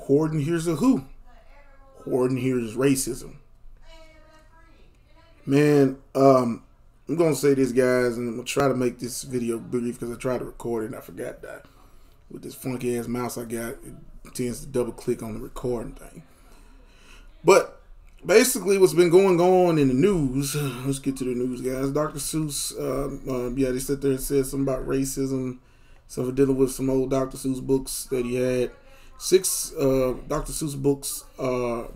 Horton hears a who. Horton hears racism. Man, I'm gonna say this, guys, and I'm gonna try to make this video brief because I tried to record it and I forgot that. With this funky ass mouse I got, it tends to double click on the recording thing. But basically, what's been going on in the news? Let's get to the news, guys. Dr. Seuss, yeah, they sat there and said something about racism. So dealing with some old Dr. Seuss books that he had. 6 Dr. Seuss books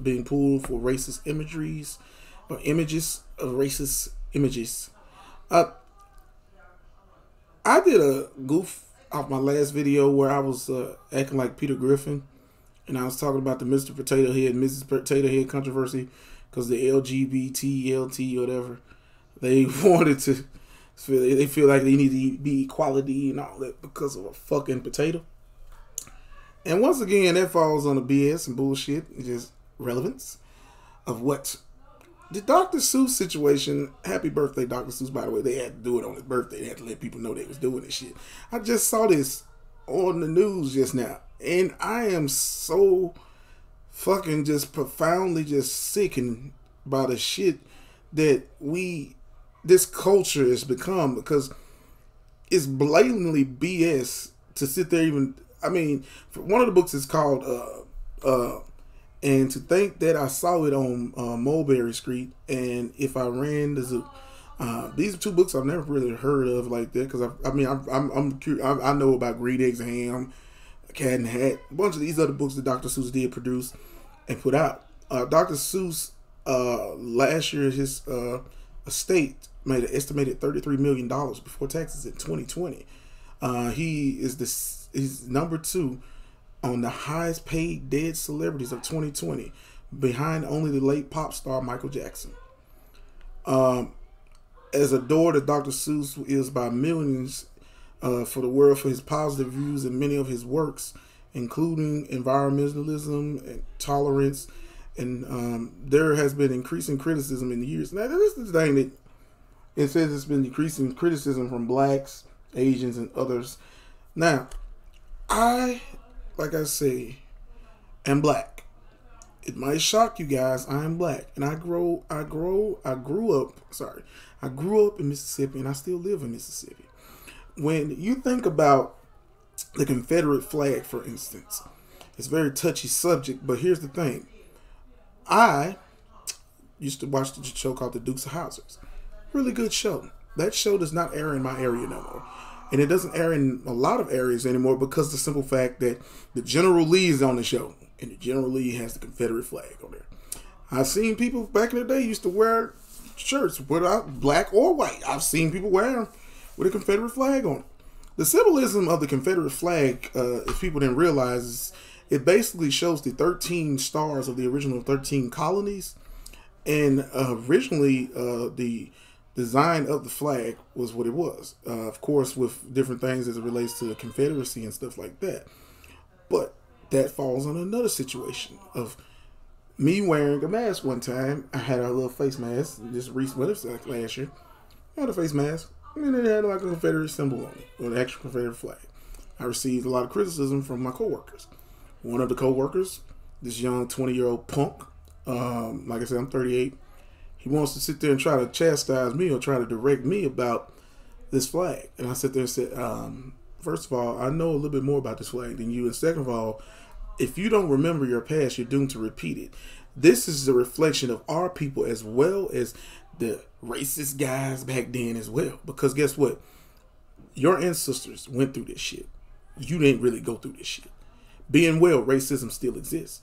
being pulled for racist imageries or images of racist images. I did a goof off my last video where I was acting like Peter Griffin, and I was talking about the Mr. Potato Head, Mrs. Potato Head controversy because the LGBT, LT, whatever, they wanted to. They feel like they need to be equality and all that because of a fucking potato. And once again, that falls on the BS and bullshit and just relevance of what the Dr. Seuss situation. Happy birthday, Dr. Seuss, by the way. They had to do it on his birthday. They had to let people know they was doing this shit. I just saw this on the news just now, and I am so fucking just profoundly just sickened by the shit that this culture has become, because it's blatantly BS to sit there even. I mean, one of the books is called and to think that I saw it on Mulberry Street and If I Ran the Zoo. These are 2 books I've never really heard of like that, because I'm curious. I know about Green Eggs and Ham, Cat and Hat, a bunch of these other books that Dr. Seuss did produce and put out. Dr. Seuss last year, his estate made an estimated $33 million before taxes in 2020. He's number 2 on the highest paid dead celebrities of 2020, behind only the late pop star Michael Jackson. As adored as Dr. Seuss is by millions for the world for his positive views in many of his works, including environmentalism and tolerance, and there has been increasing criticism in the years. Now, this is the thing that it says it's been decreasing criticism from blacks, Asians, and others. Now, like I say, am black. It might shock you guys. I am black, and I grew up in Mississippi, and I still live in Mississippi. When you think about the Confederate flag, for instance, it's a very touchy subject, but here's the thing. I used to watch the show called The Dukes of Hazzard. Really good show. That show does not air in my area no more. And it doesn't air in a lot of areas anymore because of the simple fact that the General Lee is on the show. And the General Lee has the Confederate flag on there. I've seen people back in the day used to wear shirts, whether black or white. I've seen people wear them with a Confederate flag on it. The symbolism of the Confederate flag, if people didn't realize, is it basically shows the 13 stars of the original 13 colonies. And originally, the design of the flag was what it was. Of course, with different things as it relates to the Confederacy and stuff like that. But that falls on another situation of me wearing a mask one time. I had a little face mask just recently, like last year. I had a face mask, and it had like a Confederate symbol on it, or the actual Confederate flag. I received a lot of criticism from my coworkers. One of the coworkers, this young 20-year-old punk, like I said, I'm 38. He wants to sit there and try to chastise me or try to direct me about this flag. And I sit there and said, first of all, I know a little bit more about this flag than you. And second of all, if you don't remember your past, you're doomed to repeat it. This is a reflection of our people as well as the racist guys back then as well. Because guess what? Your ancestors went through this shit. You didn't really go through this shit. Being well, racism still exists.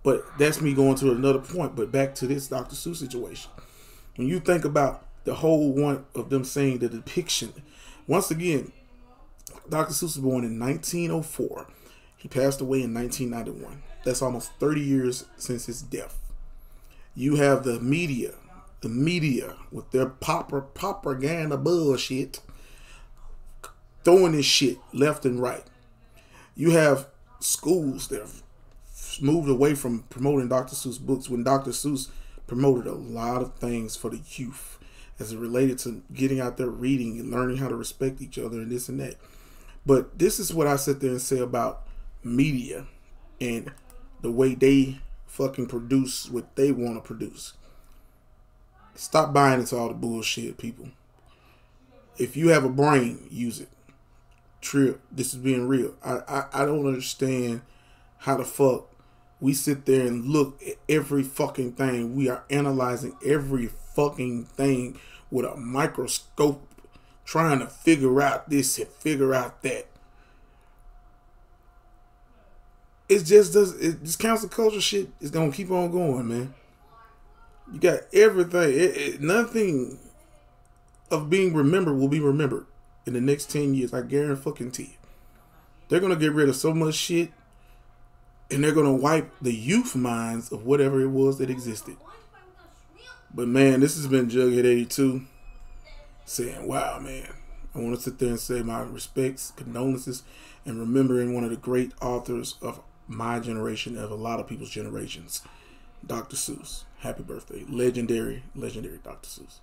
But that's me going to another point. But back to this Dr. Seuss situation. When you think about the whole one of them saying the depiction, once again, Dr. Seuss was born in 1904. He passed away in 1991. That's almost 30 years since his death. You have the media with their propaganda bullshit throwing this shit left and right. You have schools that have moved away from promoting Dr. Seuss books when Dr. Seuss promoted a lot of things for the youth as it related to getting out there reading and learning how to respect each other and this and that. But this is what I sit there and say about media and the way they fucking produce what they want to produce. Stop buying into all the bullshit, people. If you have a brain, use it. Trip, this is being real. I don't understand how the fuck we sit there and look at every fucking thing. We are analyzing every fucking thing with a microscope, trying to figure out this and figure out that. It just does. This cancel culture shit is gonna keep on going, man. You got everything. Nothing of being remembered will be remembered in the next 10 years. I guarantee you. They're gonna get rid of so much shit, and they're gonna wipe the youth minds of whatever it was that existed. But man, this has been Jughead 82 saying, wow, man. I want to sit there and say my respects, condolences, and remembering one of the great authors of my generation, of a lot of people's generations, Dr. Seuss. Happy birthday. Legendary Dr. Seuss.